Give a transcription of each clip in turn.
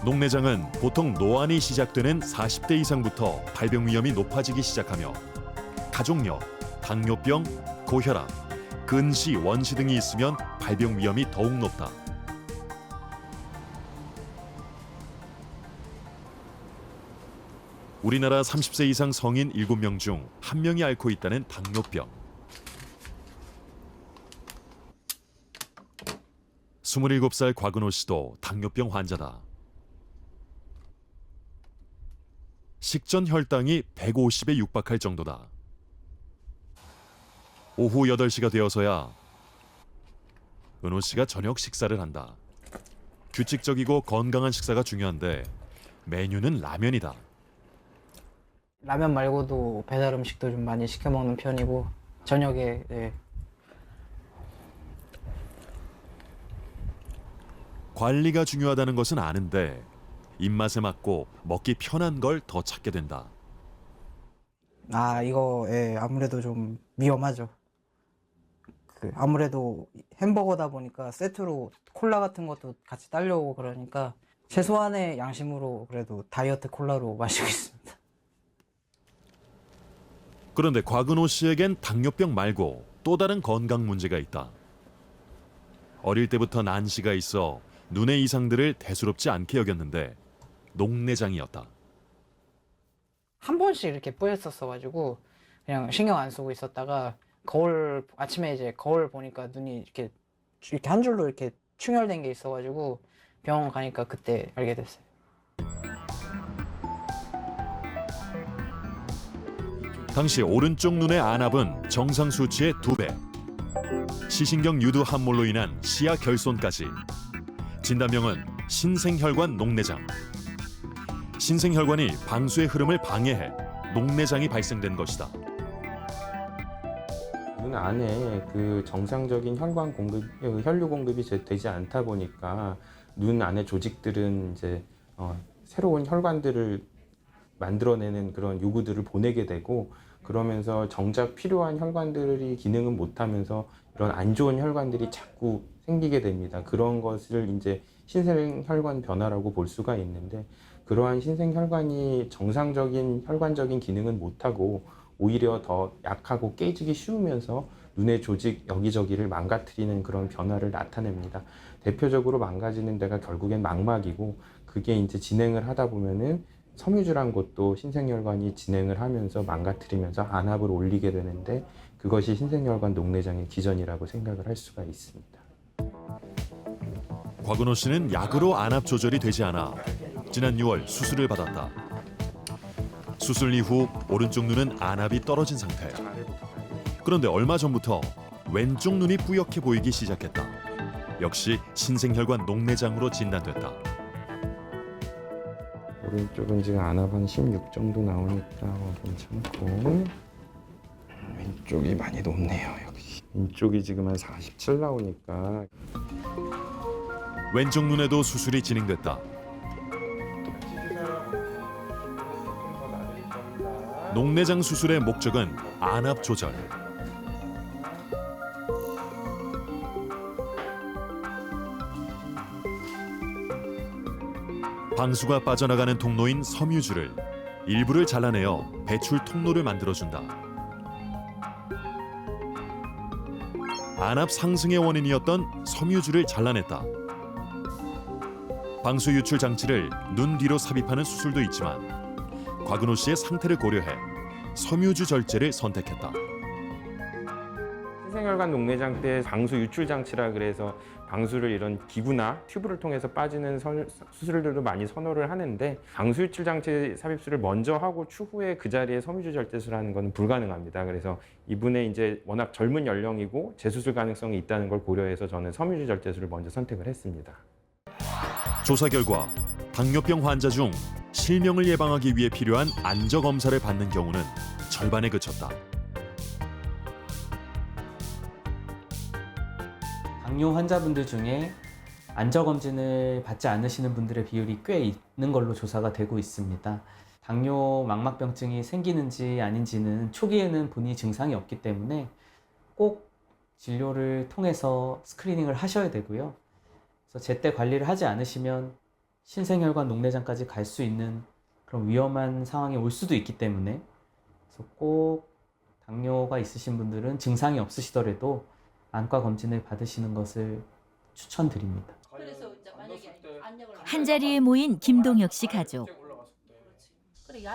녹내장은 보통 노안이 시작되는 40대 이상부터 발병 위험이 높아지기 시작하며 가족력, 당뇨병, 고혈압, 근시, 원시 등이 있으면 발병 위험이 더욱 높다. 우리나라 30세 이상 성인 7명 중 1명이 앓고 있다는 당뇨병. 27살 곽은호 씨도 당뇨병 환자다. 식전 혈당이 150에 육박할 정도다. 오후 8시가 되어서야 은호 씨가 저녁 식사를 한다. 규칙적이고 건강한 식사가 중요한데 메뉴는 라면이다. 라면 말고도 배달 음식도 좀 많이 시켜 먹는 편이고 저녁에 관리가 중요하다는 것은 아는데 입맛에 맞고 먹기 편한 걸 더 찾게 된다. 이거 아무래도 좀 위험하죠. 아무래도 햄버거다 보니까 세트로 콜라 같은 것도 같이 딸려오고 그러니까 최소한의 양심으로 그래도 다이어트 콜라로 마시고 있습니다. 그런데 곽은호 씨에겐 당뇨병 말고 또 다른 건강 문제가 있다. 어릴 때부터 난시가 있어 눈의 이상들을 대수롭지 않게 여겼는데 녹내장이었다. 한 번씩 이렇게 뿌였었어가지고 그냥 신경 안 쓰고 있었다가 아침에 이제 거울 보니까 눈이 이렇게 한 줄로 이렇게 충혈된 게 있어가지고 병원 가니까 그때 알게 됐어요. 당시 오른쪽 눈의 안압은 정상 수치의 2배. 시신경 유두 함몰로 인한 시야 결손까지. 진단명은 신생혈관 녹내장. 신생혈관이 방수의 흐름을 방해해 녹내장이 발생된 것이다. 눈 안에 그 정상적인 혈류 공급이 되지 않다 보니까 눈 안의 조직들은 이제 새로운 혈관들을 만들어내는 그런 요구들을 보내게 되고 그러면서 정작 필요한 혈관들이 기능은 못하면서 이런 안 좋은 혈관들이 자꾸 생기게 됩니다. 그런 것을 이제 신생혈관 변화라고 볼 수가 있는데 그러한 신생혈관이 정상적인 혈관적인 기능은 못하고 오히려 더 약하고 깨지기 쉬우면서 눈의 조직 여기저기를 망가뜨리는 그런 변화를 나타냅니다. 대표적으로 망가지는 데가 결국엔 망막이고 그게 이제 진행을 하다 보면은 섬유질환 것도 신생혈관이 진행을 하면서 망가뜨리면서 안압을 올리게 되는데 그것이 신생혈관 녹내장의 기전이라고 생각을 할 수가 있습니다. 곽은호 씨는 약으로 안압 조절이 되지 않아 지난 6월 수술을 받았다. 수술 이후 오른쪽 눈은 안압이 떨어진 상태. 그런데 얼마 전부터 왼쪽 눈이 뿌옇게 보이기 시작했다. 역시 신생혈관 녹내장으로 진단됐다. 오른쪽은 지금 안압 한 16 정도 나오니까 괜찮고 왼쪽이 많이 높네요. 여기 왼쪽이 지금 한 47 나오니까 왼쪽 눈에도 수술이 진행됐다. 녹내장 수술의 목적은 안압 조절. 방수가 빠져나가는 통로인 섬유줄을 일부를 잘라내어 배출 통로를 만들어준다. 안압 상승의 원인이었던 섬유줄을 잘라냈다. 방수 유출 장치를 눈 뒤로 삽입하는 수술도 있지만 곽은호 씨의 상태를 고려해 섬유주 절제를 선택했다. 신생혈관 녹내장 때 방수 유출 장치라 그래서 방수를 이런 기구나 튜브를 통해서 빠지는 수술들도 많이 선호를 하는데 방수 유출 장치 삽입술을 먼저 하고 추후에 그 자리에 섬유주 절제술을 하는 것은 불가능합니다. 그래서 이분의 이제 워낙 젊은 연령이고 재수술 가능성이 있다는 걸 고려해서 저는 섬유주 절제술을 먼저 선택을 했습니다. 조사 결과 당뇨병 환자 중 실명을 예방하기 위해 필요한 안저 검사를 받는 경우는 절반에 그쳤다. 당뇨 환자분들 중에 안저검진을 받지 않으시는 분들의 비율이 꽤 있는 걸로 조사가 되고 있습니다. 당뇨 망막병증이 생기는지 아닌지는 초기에는 본인이 증상이 없기 때문에 꼭 진료를 통해서 스크리닝을 하셔야 되고요. 그래서 제때 관리를 하지 않으시면 신생혈관 녹내장까지 갈 수 있는 그런 위험한 상황이 올 수도 있기 때문에 그래서 꼭 당뇨가 있으신 분들은 증상이 없으시더라도 안과 검진을 받으시는 것을 추천드립니다. 한자리에 모인 김동혁 씨 가족.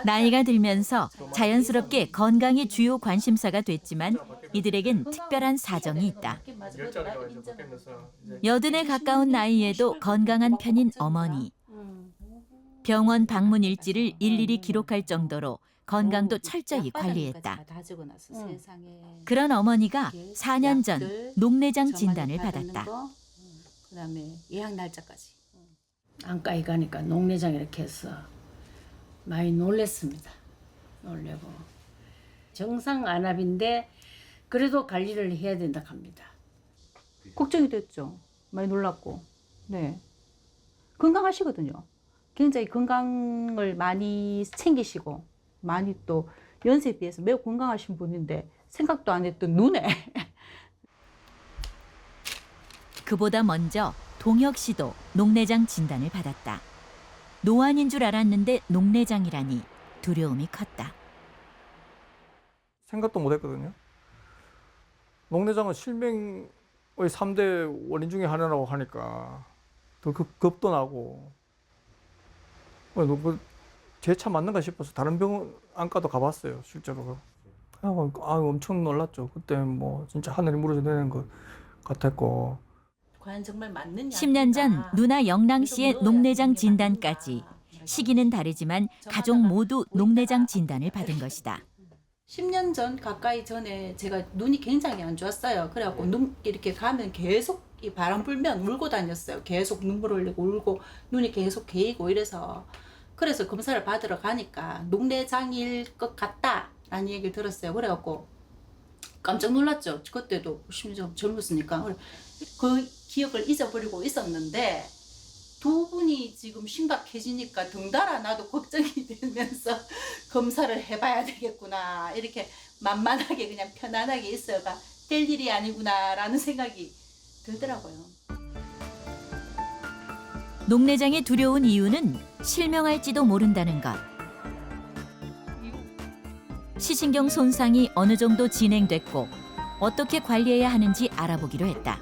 나이가 들면서 자연스럽게 건강이 주요 관심사가 됐지만 이들에겐 특별한 사정이 있다. 여든에 가까운 나이에도 건강한 편인 어머니. 병원 방문 일지를 일일이 기록할 정도로 건강도 철저히 관리했다. 그런 어머니가 4년 전 녹내장 진단을 받았다. 그다음에 예약 날짜까지. 안과에 가니까 녹내장 이렇게 해서 많이 놀랬습니다. 놀래고 정상 안압인데 그래도 관리를 해야 된다 합니다. 걱정이 됐죠. 많이 놀랐고. 네. 건강하시거든요. 굉장히 건강을 많이 챙기시고 많이 또 연세에 비해서 매우 건강하신 분인데 생각도 안 했던 눈에 그보다 먼저 동혁 씨도 녹내장 진단을 받았다. 노안인 줄 알았는데 녹내장이라니 두려움이 컸다. 생각도 못 했거든요. 녹내장은 실명의 3대 원인 중에 하나라고 하니까 더 겁도 나고 제 차 맞는가 싶어서 다른 병원 안과도 가봤어요, 실제로. 엄청 놀랐죠. 그때 뭐 진짜 하늘이 무너져 내리는 것 같았고. 과연 정말 맞는 10년 전 누나 영랑 씨의 녹내장 진단까지 시기는 다르지만 가족 모두 녹내장 진단을 받은 것이다. 10년 전 가까이 전에 제가 눈이 굉장히 안 좋았어요. 그래갖고 눈 이렇게 가면 계속 이 바람 불면 울고 다녔어요. 계속 눈물 흘리고 울고 눈이 계속 개이고 이래서 그래서 검사를 받으러 가니까 녹내장일 것 같다라는 얘기를 들었어요. 그래갖고 깜짝 놀랐죠. 그때도 심지어 젊었으니까 그 기억을 잊어버리고 있었는데 두 분이 지금 심각해지니까 덩달아 나도 걱정이 되면서 검사를 해봐야 되겠구나 이렇게 만만하게 그냥 편안하게 있어가 될 일이 아니구나라는 생각이 들더라고요. 녹내장이 두려운 이유는 실명할지도 모른다는 것. 시신경 손상이 어느 정도 진행됐고 어떻게 관리해야 하는지 알아보기로 했다.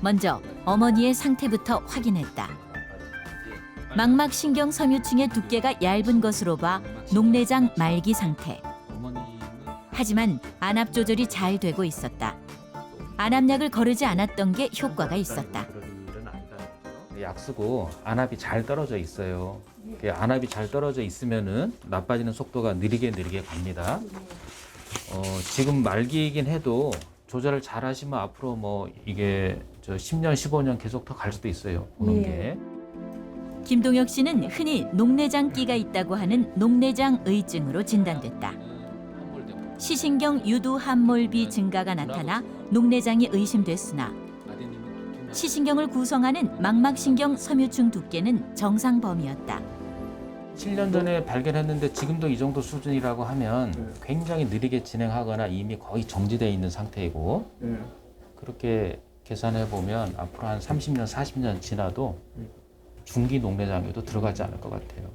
먼저 어머니의 상태부터 확인했다. 망막신경 섬유층의 두께가 얇은 것으로 봐 녹내장 말기 상태. 하지만 안압 조절이 잘 되고 있었다. 안압약을 거르지 않았던 게 효과가 있었다. 약 쓰고 안압이 잘 떨어져 있어요. 안압이 잘 떨어져 있으면은 나빠지는 속도가 느리게 갑니다. 지금 말기이긴 해도 조절을 잘 하시면 앞으로 뭐 이게 10년, 15년 계속 더 갈 수도 있어요. 보는 게. 김동혁 씨는 흔히 녹내장기가 있다고 하는 녹내장의증으로 진단됐다. 시신경 유두 함몰비 증가가 나타나 녹내장이 의심됐으나 시신경을 구성하는 망막신경 섬유층 두께는 정상 범위였다. 7년 전에 발견했는데 지금도 이 정도 수준이라고 하면 굉장히 느리게 진행하거나 이미 거의 정지되어 있는 상태이고 그렇게 계산해 보면 앞으로 한 30년, 40년 지나도 중기 녹내장에도 들어가지 않을 것 같아요.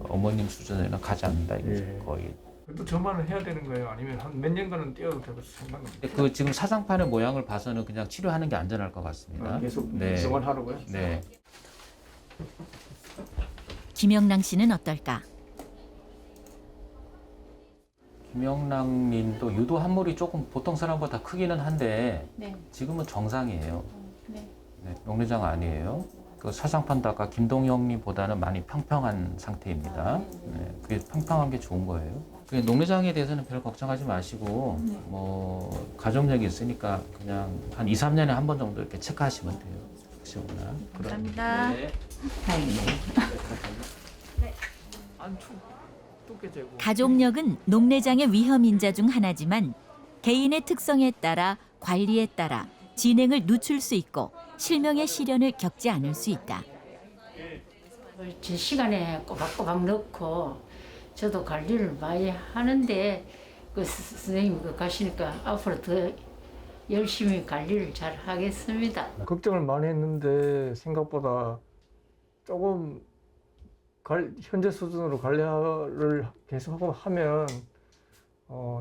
어머님 수준에는 가지 않는다 이거죠. 거의. 또 저만은 해야 되는 거예요? 아니면 한 몇 년간은 뛰어도 되고 상관없어요? 그 지금 사상판의 모양을 봐서는 그냥 치료하는 게 안전할 것 같습니다. 계속 네. 지원하라고요? 네. 김영랑 씨는 어떨까? 김영랑 님도 유도 함몰이 조금 보통 사람보다 크기는 한데 네. 지금은 정상이에요. 네. 네, 녹내장 아니에요. 그 사상판도 아까 김동혁 님보다는 많이 평평한 상태입니다. 네, 그게 평평한 게 좋은 거예요. 녹내장에 대해서는 별 걱정하지 마시고 뭐 가족력이 있으니까 그냥 한 2, 3년에 한 번 정도 이렇게 체크하시면 돼요. 혹시나. 감사합니다. 네. 가족력은 녹내장의 위험 인자 중 하나지만 개인의 특성에 따라 관리에 따라 진행을 늦출 수 있고 실명의 시련을 겪지 않을 수 있다. 제 시간에 꼬박꼬박 넣고 저도 관리를 많이 하는데 그 선생님이 가시니까 앞으로 더 열심히 관리를 잘 하겠습니다. 걱정을 많이 했는데 생각보다 조금 현재 수준으로 관리를 계속하고 하면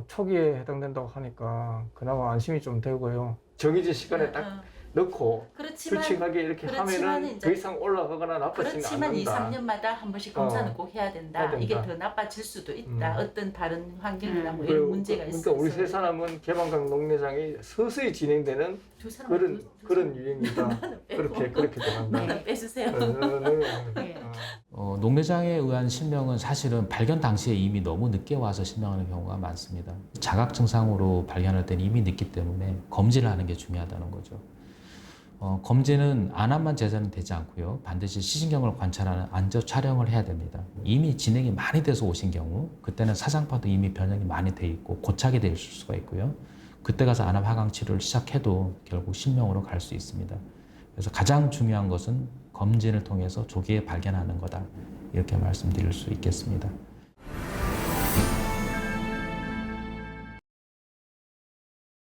초기에 해당된다고 하니까 그나마 안심이 좀 되고요. 정해진 시간에 딱 넣고 솔직하게 이렇게 하면은 더 이상 올라가거나 나빠지는 그렇지만 2, 않는다. 3년마다 한 번씩 검사는 꼭 해야 된다. 해야 된다. 이게 더 나빠질 수도 있다. 어떤 다른 환경이나 뭐 그리고 이런 문제가 있어서. 그러니까 우리 세 사람은 개방강 농내장이 서서히 진행되는 두 사람 그런 유행이다. 그렇게 된다. 네, 빼주세요. 농내장에 의한 실명은 사실은 발견 당시에 이미 너무 늦게 와서 실명하는 경우가 많습니다. 자각 증상으로 발견할 때는 이미 늦기 때문에 검진을 하는 게 중요하다는 거죠. 검진은 안암만 제한은 되지 않고요. 반드시 시신경을 관찰하는 안저 촬영을 해야 됩니다. 이미 진행이 많이 돼서 오신 경우 그때는 사상파도 이미 변형이 많이 돼 있고 고착이 될 수가 있고요. 그때 가서 안암 하강 치료를 시작해도 결국 실명으로 갈 수 있습니다. 그래서 가장 중요한 것은 검진을 통해서 조기에 발견하는 거다. 이렇게 말씀드릴 수 있겠습니다.